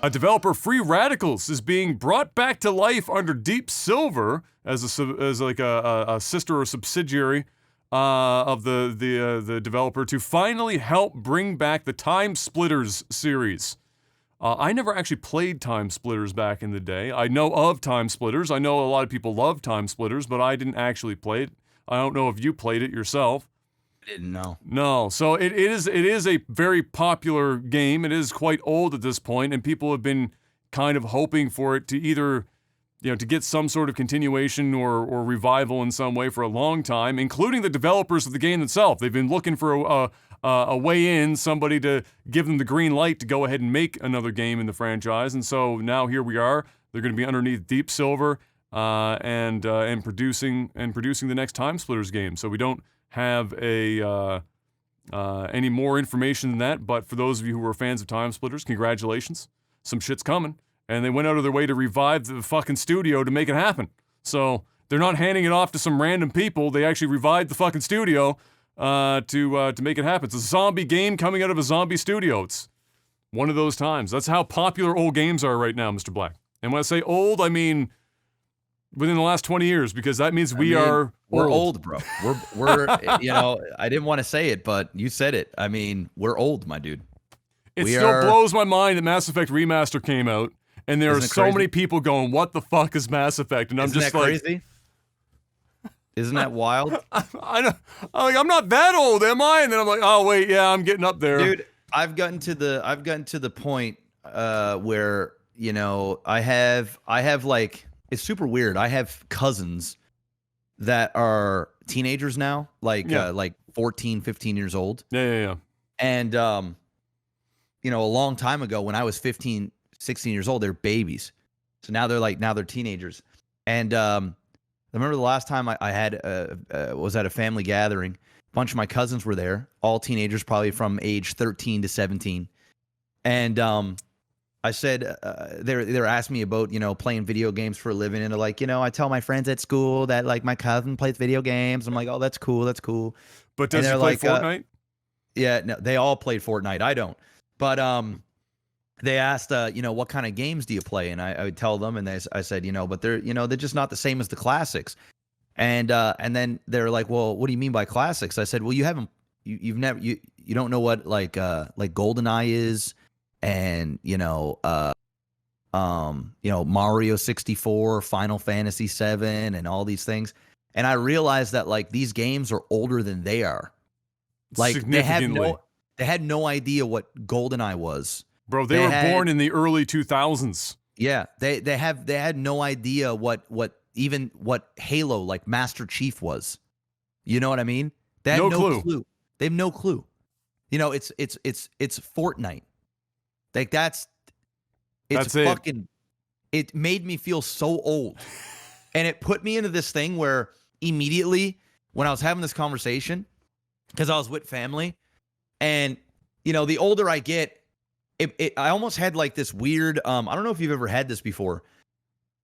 Developer Free Radicals is being brought back to life under Deep Silver as a sister or subsidiary of the developer to finally help bring back the Time Splitters series. I never actually played Time Splitters back in the day. I know of Time Splitters. I know a lot of people love Time Splitters, but I didn't actually play it. I don't know if you played it yourself. I didn't know. No, so it is a very popular game. It is quite old at this point, and people have been kind of hoping for it to either, to get some sort of continuation or revival in some way for a long time, including the developers of the game itself. They've been looking for a way in, somebody to give them the green light to go ahead and make another game in the franchise, and so now here we are. They're going to be underneath Deep Silver and producing the next Time Splitters game. So we don't have any more information than that, but for those of you who are fans of Time Splitters, congratulations. Some shit's coming. And they went out of their way to revive the fucking studio to make it happen. So they're not handing it off to some random people. They actually revived the fucking studio to make it happen. It's a zombie game coming out of a zombie studio. It's one of those times. That's how popular old games are right now, Mr. Black. And when I say old, I mean within the last 20 years, because that means we're old, bro. We're I didn't want to say it, but you said it. I mean, we're old, my dude. It still blows my mind that Mass Effect Remaster came out, and there are so many people going, "What the fuck is Mass Effect?" And I'm just like, crazy? Isn't that wild? I'm not that old, am I? And then I'm like, oh wait, yeah, I'm getting up there, dude. I've gotten to the point where I have like. It's super weird. I have cousins that are teenagers now, like 14, 15 years old. Yeah. And, a long time ago when I was 15, 16 years old, they're babies. So now they're teenagers. And I remember the last time I had was at a family gathering. A bunch of my cousins were there, all teenagers, probably from age 13 to 17. And I said, they're asking me about, playing video games for a living. And they're like, I tell my friends at school that, like, my cousin plays video games. I'm like, oh, that's cool. That's cool. But does he play Fortnite? Yeah, no, they all played Fortnite. I don't. But they asked, what kind of games do you play? And I would tell them, and I said, but they're just not the same as the classics. And then they're like, well, what do you mean by classics? I said, well, you don't know what like GoldenEye is. And Mario 64, Final Fantasy 7, and all these things. And I realized that like these games are older than they are. Like they had no idea what GoldenEye was. Bro, they were born in the early 2000s. Yeah, they had no idea what Halo, like Master Chief, was. You know what I mean? They had no clue. They have no clue. It's Fortnite. Like that's fucking. It made me feel so old, and it put me into this thing where immediately when I was having this conversation, because I was with family, and the older I get, I almost had like this weird. I don't know if you've ever had this before,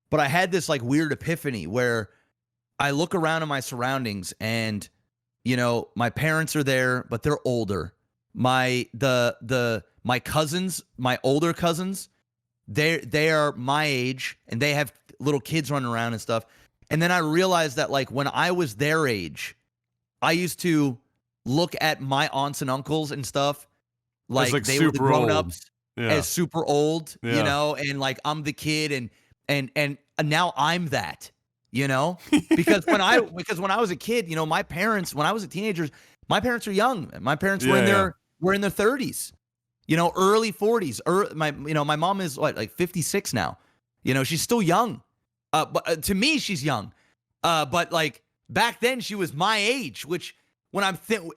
but I had this like weird epiphany where I look around in my surroundings, and my parents are there, but they're older. My cousins, my older cousins, they are my age, and they have little kids running around and stuff. And then I realized that like when I was their age, I used to look at my aunts and uncles and stuff like they were the grown-ups as super old, and like I'm the kid, and now I'm that, because when I was a kid, my parents, when I was a teenager, my parents were young. My parents were in their 30s. Early 40s. My mom is like 56 now. She's still young. But to me, she's young. But like back then, she was my age. Which when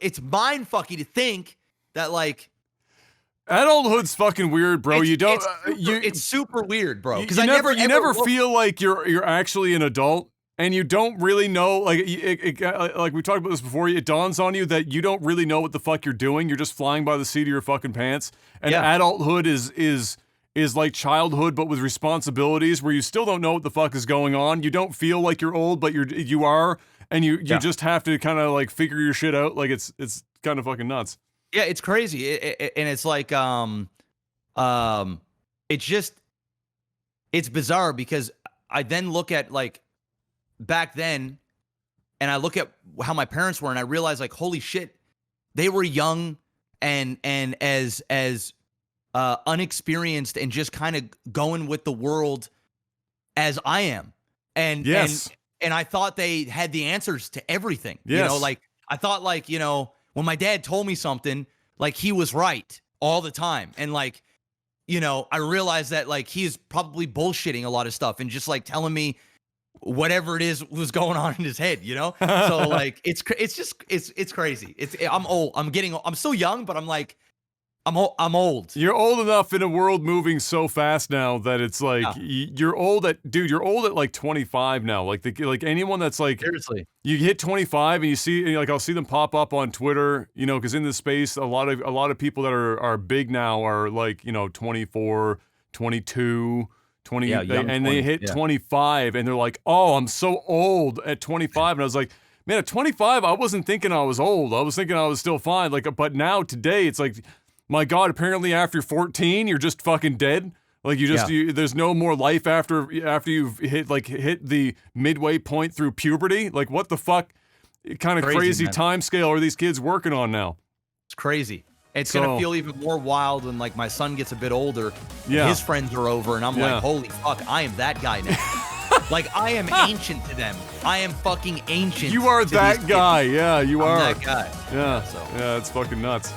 it's mind fucking to think that like adulthood's fucking weird, bro. It's super weird, bro. Because you never feel like you're actually an adult. And you don't really know, like we talked about this before, it dawns on you that you don't really know what the fuck you're doing. You're just flying by the seat of your fucking pants. And adulthood is like childhood, but with responsibilities, where you still don't know what the fuck is going on. You don't feel like you're old, but you are, and you just have to kind of like figure your shit out. Like it's kind of fucking nuts. Yeah, it's crazy, and it's like it's just, it's bizarre because I then look at like back then and I look at how my parents were and I realize like, holy shit, they were young and as unexperienced and just kind of going with the world as I am. And, and I thought they had the answers to everything, you know, like I thought like, you know, when my dad told me something, like he was right all the time. And like, you know, I realized that like he's probably bullshitting a lot of stuff and just like telling me whatever it is was going on in his head, you know? So like, it's crazy. I'm old. I'm still young, but I'm like, I'm old. You're old enough in a world moving so fast now that it's like you're old at like 25 now. Like like anyone that's like seriously, you hit 25 and you see like I'll see them pop up on Twitter, you know, because in this space a lot of people that are big now are like, you know, 24, 22, 20 and they hit 25 and they're like, "Oh, I'm so old at 25." And I was like, "Man, at 25 I wasn't thinking I was old. I was thinking I was still fine." Like but now today it's like, my God, apparently after 14, you're just fucking dead. Like there's no more life after you've hit the midway point through puberty. Like what the fuck kind of crazy time scale are these kids working on now? It's crazy. It's going to feel even more wild when like my son gets a bit older and his friends are over and I'm like, holy fuck, I am that guy now. Like I am ancient to them. I am fucking ancient. You are that guy. Yeah, you are. that guy. Yeah. Yeah, it's fucking nuts.